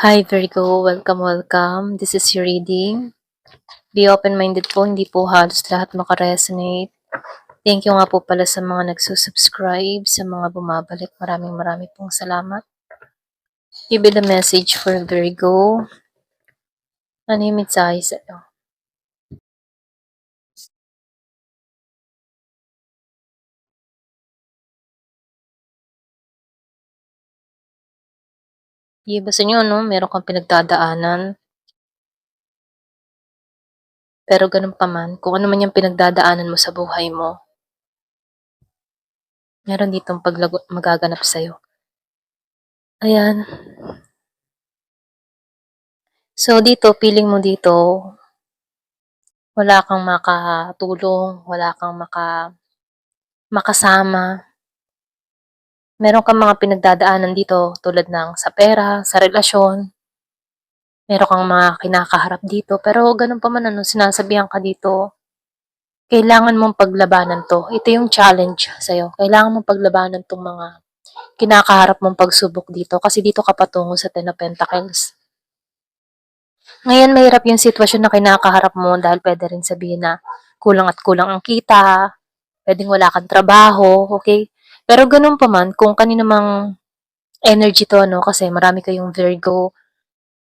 Hi Virgo, welcome, welcome. This is your reading. Be open-minded po, hindi po halos lahat makaresonate. Thank you nga po pala sa mga nagsusubscribe, sa mga bumabalik. Maraming pong salamat. Give me the message for Virgo. Ano yung mensahe sa iyo? Iba sa inyo, no? Meron kang pinagdadaanan. Pero ganun pa man, kung ano man yung pinagdadaanan mo sa buhay mo, meron ditong magaganap sa'yo. Ayan. So dito, feeling mo dito, wala kang makatulong, wala kang makasama. Meron kang mga pinagdadaanan dito tulad ng sa pera, sa relasyon. Meron kang mga kinakaharap dito. Pero ganun pa man, sinasabihan ka dito, kailangan mong paglabanan to. Ito yung challenge sa'yo. Kailangan mong paglabanan tong mga kinakaharap mong pagsubok dito. Kasi dito ka patungo sa Ten of Pentacles. Ngayon, mahirap yung sitwasyon na kinakaharap mo dahil pwede rin sabihin na kulang at kulang ang kita, pwedeng wala kang trabaho, okay? Pero ganun pa man, kung kanino mang energy to, no? Kasi marami kayong Virgo.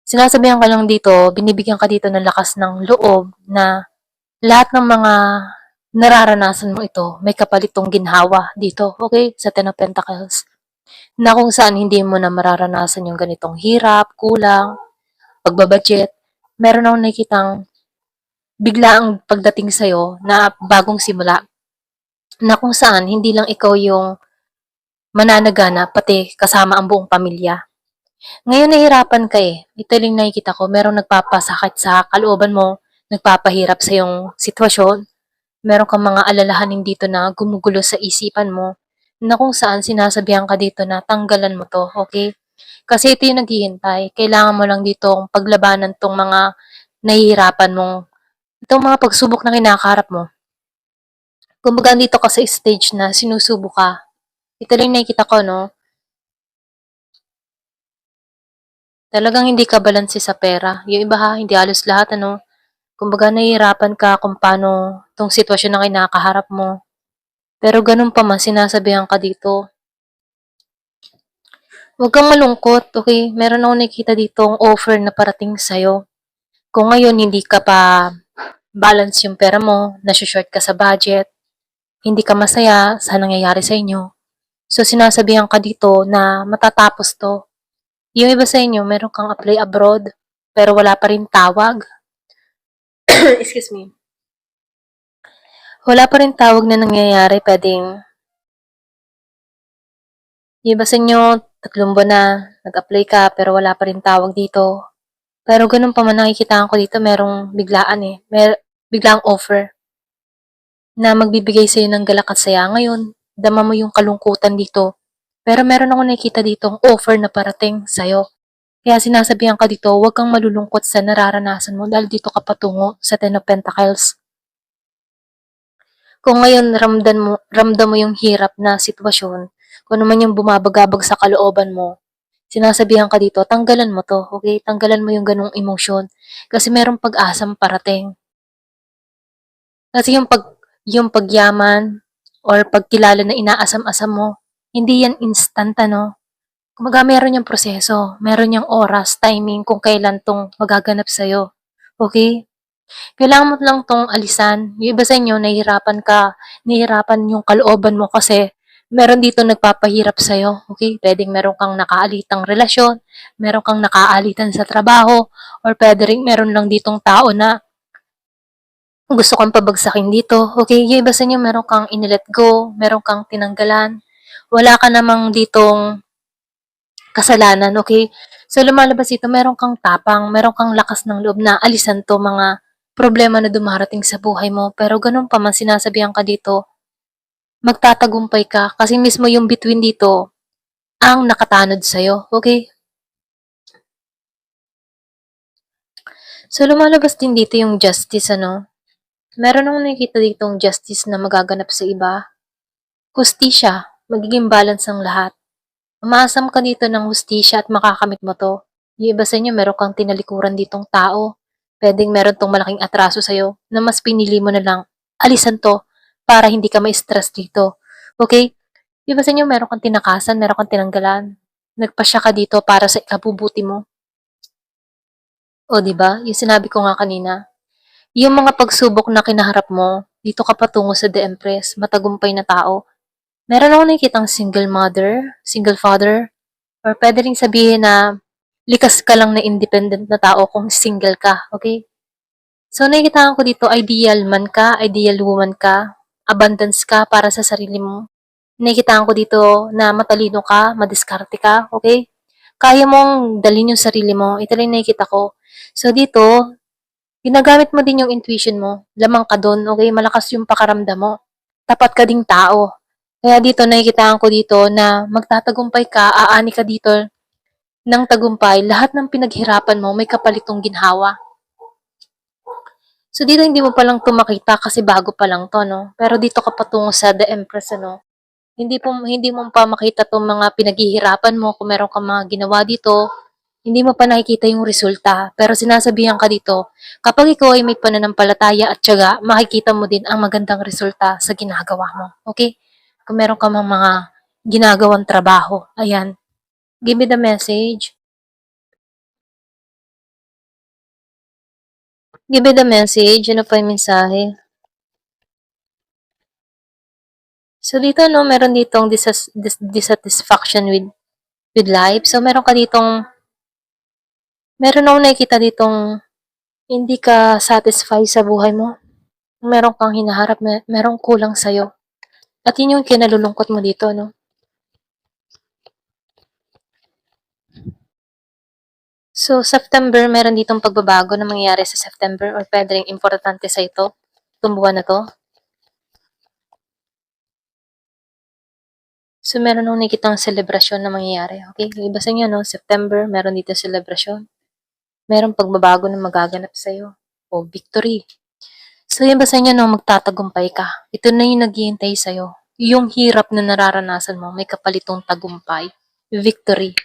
Sinasabihan ka lang dito, binibigyan ka dito ng lakas ng loob na lahat ng mga nararanasan mo ito, may kapalitong ginhawa dito, okay? Sa Ten of Pentacles. Na kung saan hindi mo na mararanasan yung ganitong hirap, kulang, pagbabudget. Meron akong nakikitang biglaang pagdating sa'yo na bagong simula. Na kung saan hindi lang ikaw yung mananagana, pati kasama ang buong pamilya. Ngayon nahihirapan ka eh. Ito lang nakikita ko, merong nagpapasakit sa kalooban mo, nagpapahirap sa yung sitwasyon. Meron kang mga alalahanin dito na gumugulo sa isipan mo, na kung saan sinasabihan ka dito na tanggalan mo to, okay? Kasi ito yung naghihintay. Kailangan mo lang ditong paglabanan tong mga nahihirapan mong, itong mga pagsubok na kinakaharap mo. Kumbaga dito ka sa stage na sinusubo ka. Ito lang nakikita ko, no? Talagang hindi ka balanse sa pera. Yung iba ha, hindi halos lahat, ano? Kumbaga nahihirapan ka kung paano tong sitwasyon na kinakaharap mo. Pero ganun pa man, sinasabihan ka dito. Huwag kang malungkot, okay? Meron akong nakikita ditong offer na parating sa'yo. Kung ngayon hindi ka pa balance yung pera mo, nasushort ka sa budget, hindi ka masaya sa nangyayari sa inyo. So sinasabihan ka dito na matatapos to. Yung iba sa inyo, meron kang apply abroad, pero wala pa rin tawag. Excuse me. Wala pa rin tawag na nangyayari, pwedeng yung iba sa inyo, 3 buwan na, nag-apply ka, pero wala pa rin tawag dito. Pero ganun pa man nakikitaan ko dito, merong biglaan eh. Biglang offer na magbibigay sa'yo ng galak at saya. Ngayon, dama mo yung kalungkutan dito. Pero meron ako nakikita ditong offer na parating sa'yo. Kaya sinasabihan ka dito, huwag kang malulungkot sa nararanasan mo dahil dito ka patungo sa Ten of Pentacles. Kung ngayon ramdam mo yung hirap na sitwasyon, kung ano man yung bumabagabag sa kalooban mo, sinasabihan ka dito, tanggalan mo to, okay? Tanggalan mo yung ganong emosyon. Kasi merong pag-asang parating. Kasi yung pagyaman or pagkilala na inaasam-asam mo, hindi yan instant, ano? Kumaga meron yung proseso, meron yung oras, timing kung kailan tong magaganap sa'yo. Okay? Kailangan mo lang tong alisan. Yung iba sa inyo, nahihirapan yung kalooban mo kasi meron dito nagpapahirap sa'yo. Okay? Pwedeng meron kang nakaalitang relasyon, meron kang nakaalitan sa trabaho, or pwede rin meron lang ditong tao na gusto kang pabagsakin dito. Okay? Yung iba sa inyo, meron kang inilet go, meron kang tinanggalan. Wala ka namang ditong kasalanan, okay? So lumalabas ito, meron kang tapang, meron kang lakas ng loob na alisan to mga problema na dumarating sa buhay mo. Pero ganun pa man, sinasabihan ka dito, magtatagumpay ka kasi mismo yung between dito ang nakatanod sa'yo, okay? So lumalabas din dito yung justice, ano? Meron akong nakikita ditong justice na magaganap sa iba. Hustisya, magiging balance ang lahat. Umaasam ka dito ng hustisya at makakamit mo to. Yung iba sa inyo meron kang tinalikuran ditong tao, puwedeng meron 'tong malaking atraso sa'yo na mas pinili mo na lang alisan 'to para hindi ka ma-stress dito, okey? Yung iba sa inyo meron kang tinakasan, meron kang tinanggalan, nagpasya ka dito para sa ikabubuti mo. Oh, 'di ba? Yung sinabi ko nga kanina, yung mga pagsubok na kinaharap mo, dito ka patungo sa The Empress, matagumpay na tao. Meron akong nakikitang single mother, single father, or puwede ring sabihin na likas ka lang na independent na tao kung single ka, okay? So, nakikita ko dito ideal man ka, ideal woman ka, abundance ka para sa sarili mo. Nakikita ko dito na matalino ka, madiskarte ka, okay? Kaya mong dalhin yung sarili mo, ito rin nakikita ko. So, dito, ginagamit mo din yung intuition mo, lamang ka dun, okay? Malakas yung pakaramdam mo. Tapat ka ding tao. Kaya dito nakikita ko dito na magtatagumpay ka, aani ka dito ng tagumpay, lahat ng pinaghirapan mo may kapalitong ginhawa. So dito hindi mo pa lang 'to makita kasi bago pa lang 'to 'no, pero dito ka patungo sa The Empress ano, hindi mo pa makita 'tong mga pinaghihirapan mo kung meron kang mga ginawa dito, hindi mo pa nakikita yung resulta. Pero sinasabihan ka dito, kapag ikaw ay may pananampalataya at tiyaga, makikita mo din ang magandang resulta sa ginagawa mo, okay? Kung meron ka mang mga ginagawang trabaho, ayan. Give me the message. Give me the message. Ano pa yung mensahe? So, dito, no, meron ditong dissatisfaction with life. So, meron akong nakikita ditong hindi ka satisfied sa buhay mo. Meron kang hinaharap, merong kulang sa'yo. At yun yung kinalulungkot mo dito, no? So, September, meron ditong pagbabago na mangyayari sa September or pwede rin importante sa ito, itong buwan na to. So, meron akong nakikitang selebrasyon na mangyayari. Okay? Yung iba sa inyo, no? September, meron dito selebrasyon. Merong pagbabago na magaganap sa'yo. O victory. So, yung ba sa inyo, no? Magtatagumpay ka. Ito na yung naghihintay sa'yo. Yung hirap na nararanasan mo, may kapalitong tagumpay. Victory.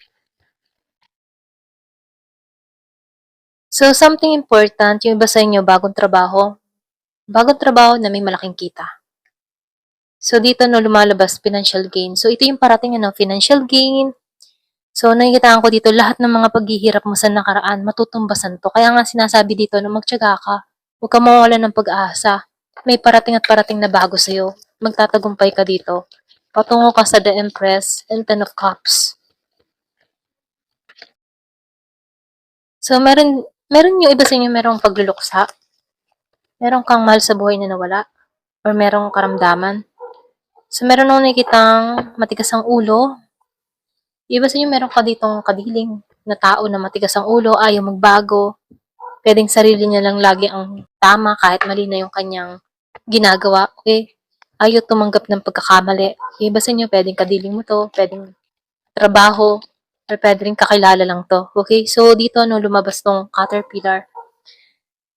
So, something important, yung iba sa inyo, bagong trabaho. Bagong trabaho na may malaking kita. So, dito, no, lumalabas financial gain. So, ito yung parating, ano, financial gain. So, nakikitaan ko dito, lahat ng mga paghihirap mo sa nakaraan, matutumbasan to. Kaya nga sinasabi dito, no, magtiyaga ka. Huwag ka mawalan ng pag-asa. May parating at parating na bago sa'yo. Magtatagumpay ka dito. Patungo ka sa The Empress and Ten of Cups. So, meron yung iba sa inyo, merong pagluluksa. Meron kang mahal sa buhay na nawala. Or merong karamdaman. So, meron akong nakikitang matigas ang ulo. Iba sa inyo, meron ka ditong kadiling na tao na matigas ang ulo, ayaw magbago. Pwedeng sarili niya lang lagi ang tama kahit mali na yung kanyang ginagawa. Okay? Ayaw tumanggap ng pagkakamali. Iba sa inyo, pwedeng kadiling mo to, pwedeng trabaho, or pwedeng kakilala lang to. Okay? So, dito, no, lumabas tong caterpillar.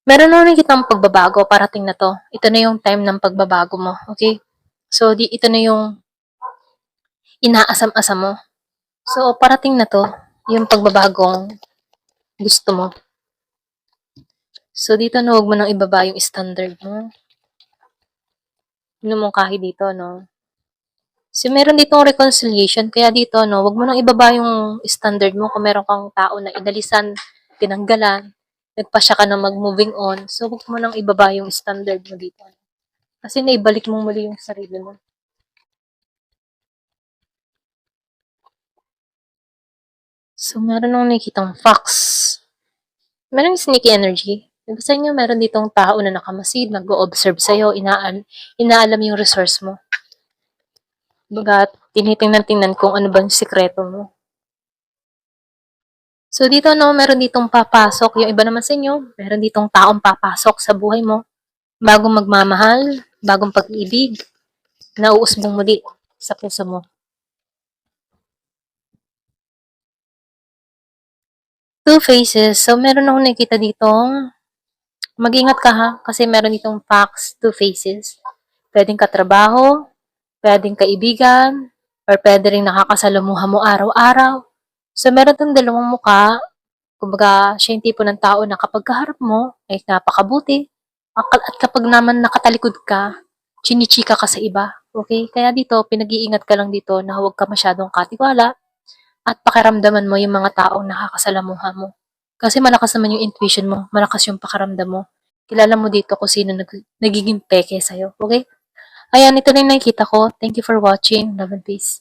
Meron na nakikitang pagbabago, parating na to. Ito na yung time ng pagbabago mo. Okay? So, ito na yung inaasam-asam mo. So, parating na to, yung pagbabagong gusto mo. So, dito, no, huwag mo nang ibaba yung standard mo. Minumungkahi dito, no. So, meron ditong reconciliation, kaya dito, no, huwag mo nang ibaba yung standard mo kung meron kang tao na inalisan, tinanggalan, nagpasya ka na mag-moving on. So, huwag mo nang ibaba yung standard mo dito. Kasi naibalik mo muli yung sarili mo. So, meron akong nakikitang fox. Meron sneaky energy. Diba sa inyo, meron ditong tao na nakamasid, nag-o-observe sa'yo, inaalam yung resource mo. Baga, tinitingnan-tingnan kung ano ba yung sikreto mo. So, dito, no, meron ditong papasok. Yung iba naman sa inyo, meron ditong taong papasok sa buhay mo. Bagong magmamahal, bagong pag-ibig, nauusbong muli sa puso mo. Two faces. So, meron akong nakikita ditong mag-ingat ka ha, kasi meron ditong facts, two faces. Pwedeng katrabaho, pwedeng kaibigan, or pwede rin nakakasalamuha mo araw-araw. So, meron tong dalawang muka. Kumbaga, siya yung tipo ng tao na kapag kaharap mo, ay napakabuti. At kapag naman nakatalikod ka, chinichika ka sa iba. Okay? Kaya dito, pinag-iingat ka lang dito na huwag ka masyadong katiwala at pakiramdaman mo yung mga taong nakakasalamuha mo. Kasi malakas naman yung intuition mo, malakas yung pakiramdam mo. Kilala mo dito kung sino nagiging peke sa'yo. Okay? Ayan, ito na yung nakikita ko. Thank you for watching. Love and peace.